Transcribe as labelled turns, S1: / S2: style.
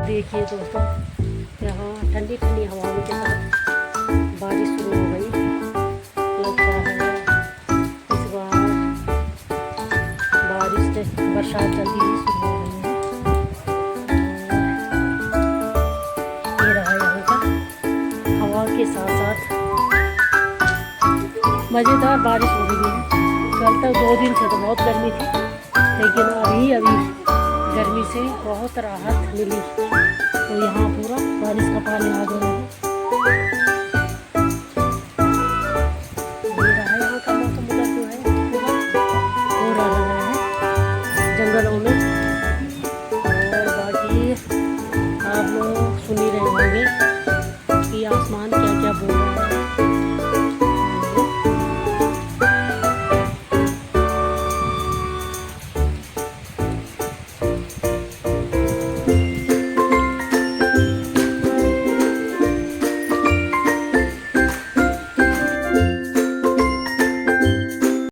S1: देखिए दोस्तों, यहाँ ठंडी ठंडी हवाओं के साथ बारिश शुरू हो गई। लगता है इस बार बरसात जल्दी ही शुरू हो गई है। ये रहा यहाँ का हवा के साथ साथ मज़ेदार बारिश हो रही है। कल तक 2 दिन से तो बहुत गर्मी थी, लेकिन अभी गर्मी से बहुत राहत मिली। तो यहाँ पूरा बारिश का पानी आ गया है।